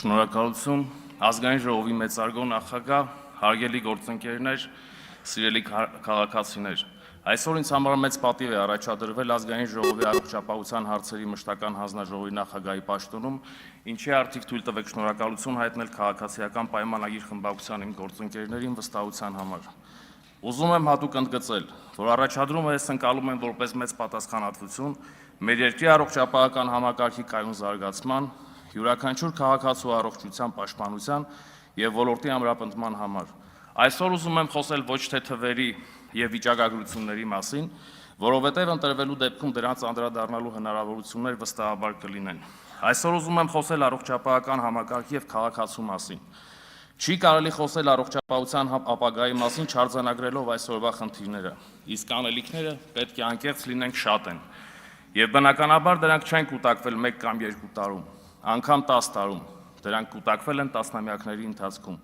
Շնորհակալություն ազգային ժողովի մեծարգո նախագահ, հարգելի գործընկերներ, սիրելի քաղաքացիներ։ Այսօր ինձ համար մեծ պատիվ է առաջադրվել ազգային ժողովի առողջապահության հարցերի մշտական հանձնաժողովի նախագահի պաշտոնում, ինչի արդիվ թույլ տվեք շնորհակալություն հայտնել քաղաքացիական պայմանագիր խմբակցության իմ գործընկերներին վստահության համար։ Ուզում եմ հատուկ ընդգծել, որ առաջադրումը ես ընկալում եմ որպես մեծ պատասխանատվություն մեր երկրի առողջապահական համակարգի կայուն զարգացման, յուրաքանչյուր քաղաքացու առողջության պաշտպանության եւ ոլորտի ամրապնդման համար։ Այսօր ուզում եմ խոսել ոչ թե թվերի եւ վիճակագրությունների մասին, որովհետեւ ընտրվելու դեպքում դրանց անդրադառնալու հնարավորություններ վստահաբար կլինեն։ Այսօր ուզում եմ խոսել առողջապահական համակարգի եւ քաղաքացու մասին։ Չի կարելի խոսել առողջապահության ապագայի մասին չարձանագրելով այսօրվա խնդիրները, իսկ անելիքները պետք է անկեղծ լինենք շատ են, եւ բնականաբար դրանք չեն կուտակվել 1 կամ 2 տարում, անգամ 10 տարում, դրանք կուտակվել են տասնամյակների ընթացքում։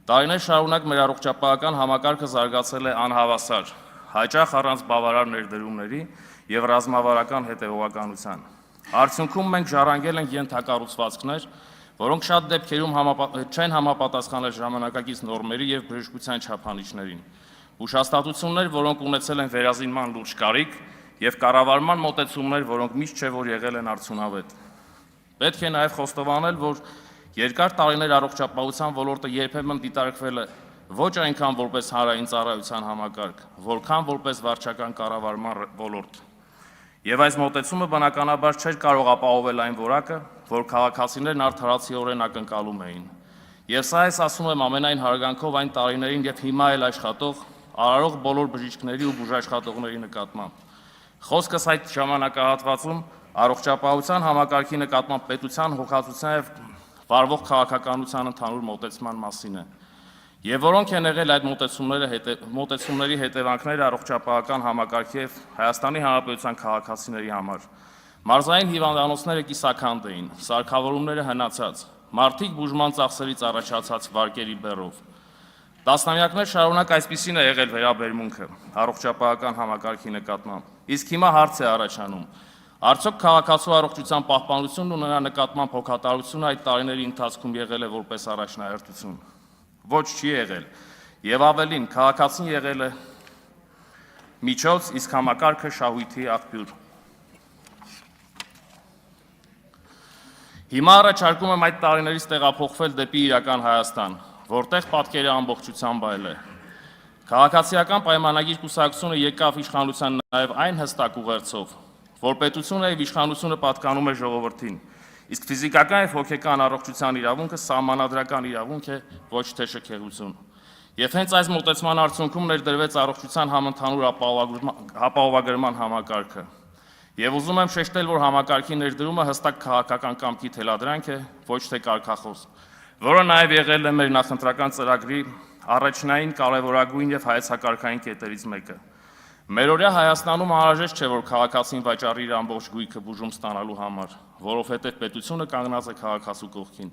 Տարիներ շարունակ մեր առողջապահական համակարգը զարգացել է անհավասար, հաճախ առանց բավարար ներդրումների եւ ռազմավարական հետեւողականության։ Արդյունքում մենք ժառանգել ենք ենթակառուցվածքներ, որոնք շատ դեպքերում չեն համապատասխանել ժամանակակից նորմերի եւ բժշկության չափանիշներին։ Ուշհաստատություններ, որոնք ունեցել են վերազինման լուրջ կարիք եւ կառավարման մոտեցումներ, որոնք միշտ չէ որ եղել են արդյունավետ։ Պետք է նաեւ խոստովանել, որ երկար տարիներ առողջապահության ոլորտը երբեմն դիտարկվել է ոչ այնքան որպես հանրային ծառայության համակարգ, որքան որպես վարչական կառավարման ոլորտ։ Եվ այս մոտեցումը բնականաբար չէր կարող ապահովել այն որակը, որ քաղաքացիներն արդարացիորեն ակնկալում էին։ Եվ սա ես ասում եմ ամենայն հարգանքով այն տարիներին եւ հիմա էլ աշխատող արարող բոլոր բժիշկների ու բուժաշխատողների նկատմամբ։ Խոսքս այդ ժամանակահատվածում առողջապահության համակարգի նկատմամբ պետության հոգացության եւ վարվող քաղաքականության ընդհանուր մոտեցման մասին է։ Եվ որոնք են եղել այդ մոտեցումների հետևանքները առողջապահական համակարգի եւ Հայաստանի Հանրապետության քաղաքացիների համար։ Մարզային հիվանդանոցները կիսաքանդ էին, սարքավորումները հնացած, մարդիկ բուժման ծախսերից առաջացած վարկերի բեռով։ Տասնամյակներ շարունակ այսպիսին է եղել վերաբերմունքը առողջապահական համակարգի նկատմամբ։ Իսկ հիմա հարց է առաջանում. արդյոք քաղաքացու առողջության պահպանությունն ու նրա նկատմամբ հոգատարությունը այդ տարիների ընթացքում եղել է որպես առաջնահերթություն։ Ոչ, չի եղել։ Եվ ավելին, քաղաքացին եղել է միջոց, իսկ համակարգը շահույթի աղբյուր։ Հիմա առաջարկում եմ այդ տարիներից տեղափոխվել դեպի իրական Հայաստան, որտեղ պատկերը ամբողջությամբ այլ է։ Քաղաքացիական պայմանագիր կուսակցությունը եկավ իշխանության նաև այն հստակ ուղերձով, որ պետությունը եւ իշխանությունը պատկանում է ժողովրդին, իսկ ֆիզիկական եւ հոգեկան առողջության իրավունքը սահմանադրական իրավունք է, ոչ թե շքեղություն։ Եվ հենց այս մոտեցման արդյունքում ներդրվեց առողջության համընդհանուր ապահովագրման համակարգը։ Եվ ուզում եմ շեշտել, որ համակարգի ներդրումը հստակ քաղաքական կամքի թելադրանք է, ոչ թե կարգախոս, որը նաև եղել է մեր նախընտրական ծրագրի առաջնային կարևորագույն եւ հայեցակարգային կետերից մեկը։ Մերօրյա Հայաստանում անհրաժեշտ չէ, որ քաղաքացին վաճառի իր ամբողջ գույքը բուժում ստանալու համար, որովհետև պետությունը կանգնած է քաղաքացու կողքին։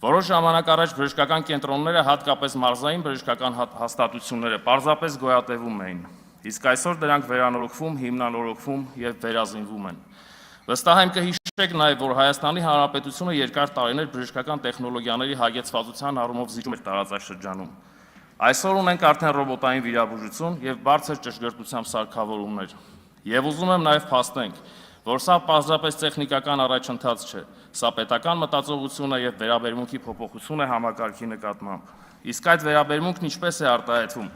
Որոշ ժամանակ առաջ բժշկական կենտրոնները, հատկապես մարզային բժշկական հաստատությունները, պարզապես գոյատևում էին, իսկ այսօր դրանք վերանորոգվում, հիմնանորոգվում եւ վերազինվում են։ Վստահ եմ կհիշեք նաեւ, որ Հայաստանի Հանրապետությունը երկար տարիներ բժշկական տեխնոլոգիաների հագեցվածության առումով զիջում էր տարածաշրջանում։ Այսօր ունենք արդեն ռոբոտային վիրաբուժություն եւ բարձր ճշգրտությամբ սարքավորումներ։ Եվ ուզում եմ նաեւ փաստենք, որ սա պարզապես տեխնիկական առաջընթաց չէ, սա պետական մտածողություն է եւ վերաբերմունքի փոփոխություն է համակարգի նկատմամբ։ Իսկ այդ վերաբերմունքն ինչպես է արտահայտվում։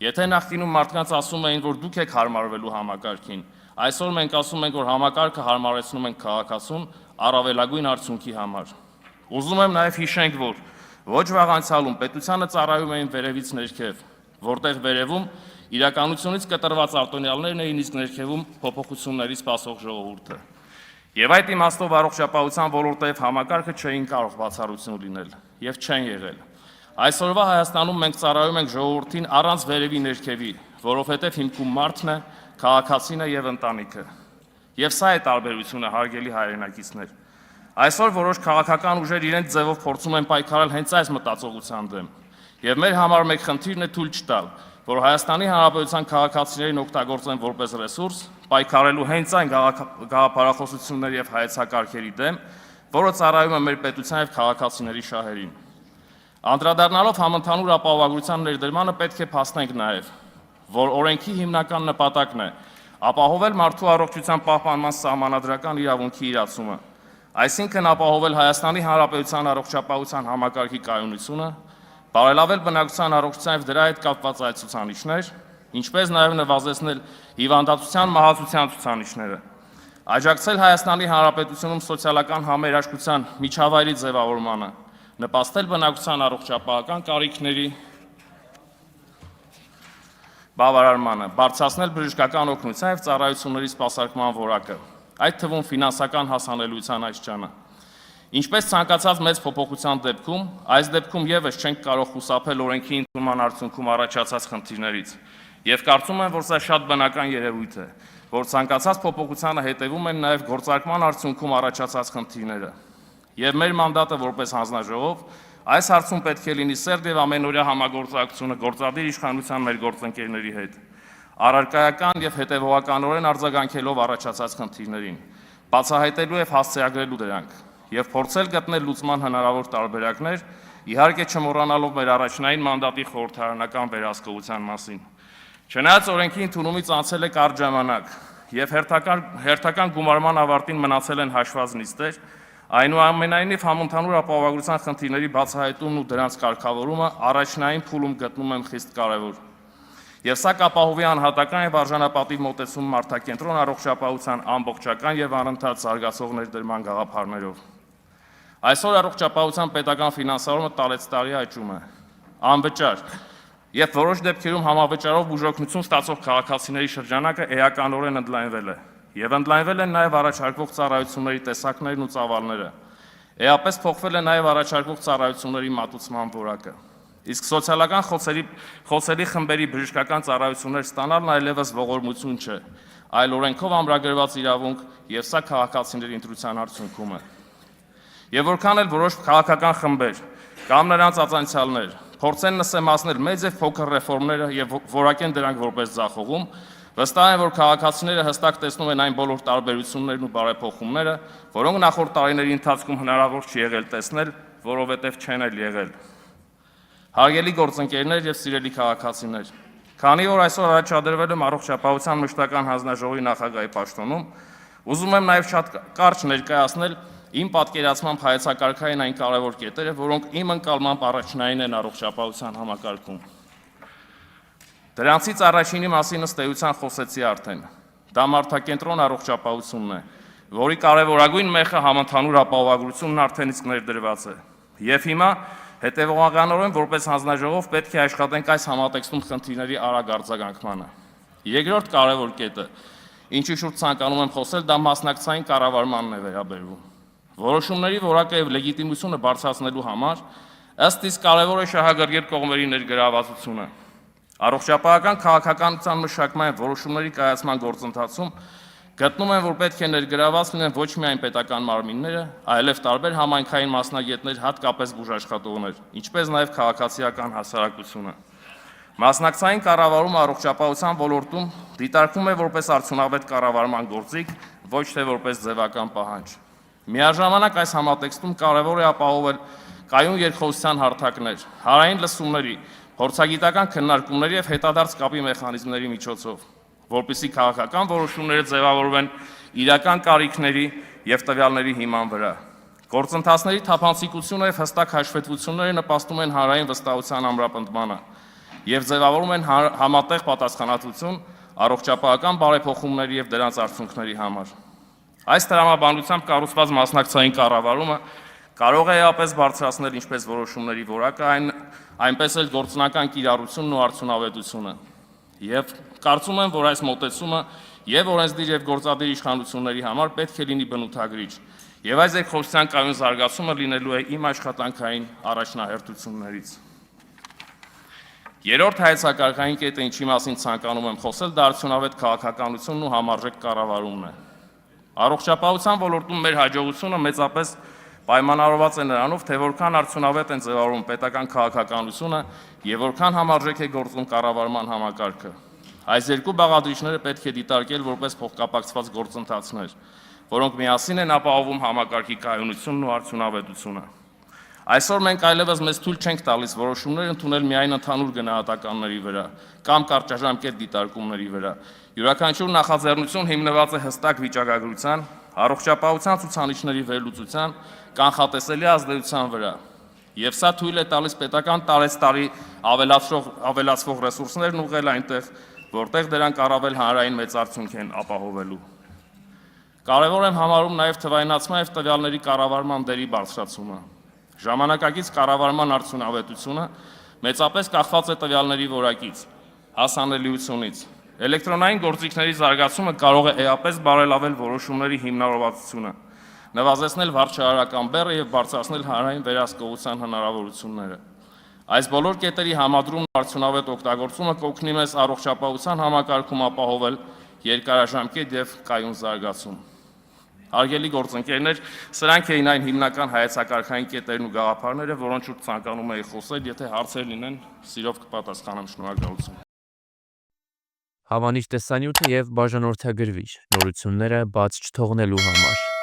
Եթե նախկինում մարդկանց ասում էին, որ դուք եք հարմարվելու համակարգին, այսօր մենք ասում ենք, որ համակարգը հարմարեցնում ենք քաղաքացուն առավելագույն արդյունքի համար։ Ուզում եմ նաեւ հիշենք, որ ոչ վաղ անցյալում պետությանը ծառայում էին վերևից ներքև, որտեղ վերևում իրականությունից կտրված արտոնյալներն էին, իսկ ներքևում փոփոխությունների սպասող ժողովուրդը։ Եվ այդ իմաստով առողջապահության ոլորտը եւ համակարգը չէին կարող բացառություն լինել եւ չեն եղել։ Այսօրվա Հայաստանում մենք ծառայում ենք ժողովրդին առանց վերևի ներքևի, որովհետեւ հիմքում մարդն է, քաղաքացին է եւ ընտանիքը։ Եվ սա է տարբերությունը, հարգելի հայրենակիցներ։ Այսօր որոշ քաղաքական ուժեր իրենց ձևով փորձում են պայքարել հենց այս մտածողության դեմ։ Եվ մեր համար մեկ խնդիրն է թույլ չտալ, որ Հայաստանի Հանրապետության քաղաքացիներին օգտագործեն որպես ռեսուրս, պայքարելու հենց այն գաղափարախոսությունների եւ հայեցակարգերի դեմ, որը ծառայում է մեր պետության եւ քաղաքացիների շահերին։ Անդրադառնալով համընդհանուր ապահովագրության ներդրմանը պետք է փաստենք նաեւ, որ օրենքի հիմնական նպատակն է ապահովել մարդու առողջության պահպանման սահմանադրական իրավունքի իրացումը, այսինքն ապահովել Հայաստանի Հանրապետության առողջապահության համակարգի կայունությունը, բարելավել բնակչության առողջության եւ դրա հետ կապված այլ ցուցանիշներ, ինչպես նաեւ նվազեցնել հիվանդացության մահացության ցուցանիշները, աջակցել Հայաստանի Հանրապետությունում սոցիալական համերաշխության միջավայրի ձևավորմանը, նպաստել բնակչության առողջապահական կարիքների բավարարմանը, բարձրացնել բժշկական օգնության եւ ծառայությունների սպասարկման որակը, այդ թվում ֆինանսական հասանելիության աստիճանը։ Ինչպես ցանկացած մեծ փոփոխության դեպքում, այս դեպքում եւս չենք կարող խուսափել օրենքի ընդունման արդյունքում առաջացած խնդիրներից, եւ կարծում եմ, որ սա շատ բնական երևույթ է, որ ցանկացած փոփոխությանը հետևում են նաեւ գործարկման արդյունքում առաջացած խնդիրները։ Եվ մեր մանդատը որպես հանձնաժողով այս հարցում պետք է լինի սերտ եւ ամենօրյա համագործակցությունը գործադիր իշխանության մեր գործընկերների հետ, առարկայական եւ հետեւողականորեն արձագանքելով առաջացած խնդիրներին, բացահայտելու եւ հասցեագրելու դրանք եւ փորձել գտնել լուծման հնարավոր տարբերակներ, իհարկե չմոռանալով մեր առաջնային մանդատի խորհրդարանական վերահսկողության մասին։ Չնայած օրենքի ընդունումից անցել է կարճ ժամանակ եւ հերթական գումարման ավարտին մնացել են հաշված նիստեր, այնուամենայնիվ համընդհանուր ապահովագրության խնդիրների բացահայտումն ու դրանց կարգավորումը առաջնային փուլում գտնում եմ խիստ կարևոր։ Եվ սա կապահովի անհատական եւ արժանապատիվ մոտեցում մարդակենտրոն առողջապահության ամբողջական եւ անընդհատ զարգացող ներդրման գաղափարներով։ Այսօր առողջապահության պետական ֆինանսավորումը տարեց տարի աճում է, անվճար, եւ որոշ դեպքերում համավճարով բուժօգնություն ստացող քաղաքացիների շրջանակը էականորեն ընդլայնվել է։ Եվ ընդլայնվել են նաեւ առաջարկվող ծառայությունների տեսակներն ու ծավալները։ Էապես փոխվել է նաեւ առաջարկվող ծառայությունների մատուցման որակը։ Իսկ սոցիալական խոցելի խմբերի բժշկական ծառայություններ ստանալն այլևս ողորմություն չէ, այլ օրենքով ամրագրված իրավունք եւ սա քաղաքացիների ընտրության արդյունքում է։ Եվ որքան էլ որոշ քաղաքական խմբեր կամ նրանց ածանցյալներ փորձեն նսեմացնել մեծ եւ փոքր ռեֆորմները եւ որակեն դրանք որպես ձախողում, վստահ եմ, որ քաղաքացիները հստակ տեսնում են այն բոլոր տարբերություններն ու բարեփոխումները, որոնք նախորդ տարիների ընթացքում հնարավոր չի եղել տեսնել, որովհետև չեն էլ եղել։ Հարգելի գործընկերներ եւ սիրելի քաղաքացիներ, քանի որ այսօր առաջադրվել եմ առողջապահության մշտական հանձնաժողովի նախագահի պաշտոնում, ուզում եմ նաեւ շատ կարճ ներկայացնել իմ պատկերացմամբ հայեցակարգային այն կարևոր կետերը, որոնք իմ ընկալմամբ առաջնային են առողջապահության համակարգում։ Դրանցից առաջինի մասին ըստ էության խոսեցի արդեն։ Դա մարդակենտրոն առողջապահությունն է, որի կարևորագույն մեխը համընդհանուր ապահովագրությունն արդեն իսկ ներդրված է։ Եվ հիմա հետևողականորեն որպես հանձնաժողով պետք է աշխատենք այս համատեքստում խնդիրների արագ արձագանքմանը։ Երկրորդ կարևոր կետը, ինչի շուրջ ցանկանում եմ խոսել, դա մասնակցային կառավարմանն է վերաբերվում։ Որոշումների որակը եւ լեգիտիմությունը բարձրացնելու համար ըստ իս կարևոր է շահագրգիռ կողմերի ներգրավվածությունը։ Առողջապահական քաղաքականության մշակման որոշումների կայացման գործընթացում գտնում եմ, որ պետք է ներգրավված լինեն ոչ միայն պետական մարմինները, այլև տարբեր համայնքային մասնագետներ, հատկապես բուժաշխատողներ, ինչպես նաև քաղաքացիական հասարակությունը։ Մասնակցային կառավարումը առողջապահության ոլորտում դիտարկվում է որպես արդյունավետ կառավարման գործիք, ոչ թե որպես ձևական պահանջ։ Միաժամանակ այս համատեքստում կարևոր է ապահովել կայուն երկխոսության հարթակներ, հանրային լսումների, փորձագիտական քննարկումների եւ հետադարձ կապի մեխանիզմների միջոցով, որպեսզի քաղաքական որոշումները ձևավորվեն իրական կարիքների եւ տվյալների հիման վրա։ Գործընթացների թափանցիկությունը եւ հստակ հաշվետվությունները նպաստում են հանրային վստահության ամրապնդմանը եւ ձևավորում են համատեղ պատասխանատվություն առողջապահական բարեփոխումների եւ դրանց արդյունքների համար։ Այս տրամաբանությամբ կառուցված մասնակցային կառավարումը կարող է էապես բարձրացնել ինչպես որոշումների որակը, այնպես էլ գործնական կիրառությունն ու արդյունավետությունը։ Եվ կարծում եմ, որ այս մոտեցումը եւ օրենսդիր եւ գործադիր իշխանությունների համար պետք է լինի բնութագրիչ, եւ այս երկխոսության կայուն զարգացումը լինելու է իմ աշխատանքային առաջնահերթություններից։ Երրորդ հայեցակարգային կետը, ինչի մասին ցանկանում եմ խոսել, դա արդյունավետ քաղաքականությունն ու համարժեք կառավարումն է։ Առողջապահության ոլորտում մեր հաջողությունը մեծապես պայմանավորված է նրանով, թե որքան արդյունավետ են ձևավորում պետական քաղաքականությունը եւ որքան համարժեք է գործում կառավարման համակարգը։ Այս երկու բաղադրիչները պետք է դիտարկել որպես փոխկապակցված գործընթացներ, որոնք միասին են ապահովում համակարգի կայունությունն ու արդյունավետությունը։ Այսօր մենք այլևս մեզ թույլ չենք տալիս որոշումներ ընդունել միայն ընդհանուր գնահատականների վրա կամ կարճաժամկետ դիտարկումների վրա։ Յուրաքանչյուր նախաձեռնություն հիմնված է հստակ վիճակագրության, առողջապահության ցուցանիշների վերլուծության, կանխատեսելի ազդեցության վրա։ Եվ սա թույլ է տալիս պետական տարեցտարի ավելացվող ռեսուրսներն ուղղել այնտեղ, որտեղ դրանք առավել հանրային մեծ արդյունք են ապահովելու։ Կարևոր եմ համարում նաև թվայնացման եւ տվյալների կառավարման դերի բարձրացումը։ Ժամանակակից կառավարման արդյունավետությունը մեծապես կախված է տվյալների որակից, հասանելիությունից։ Էլեկտրոնային գործիքների զարգացումը կարող է էապես բարելավել որոշումների հիմնավորվածությունը, նվազեցնել վարչարարական բեռը եւ բարձրացնել հանրային վերահսկողության հնարավորությունները։ Այս բոլոր կետերի համադրումն ու արդյունավետ օգտագործումը կօգնի մեզ առողջապահության համակարգում ապահովել երկարաժամկետ եւ կայուն զարգացում։ Հարգելի գործընկերներ, սրանք էին այն հիմնական հայեցակարգային կետերն ու գաղափարները, որոնց շուրջ ցանկանում էի խոսել, եթե հարցեր լինեն, սիրով կպատասխանեմ, շնորհակալություն։ Հավանիչ տեսանյութը եւ բաժանորդագրվիչ նորությունները բաց չթողնելու համար։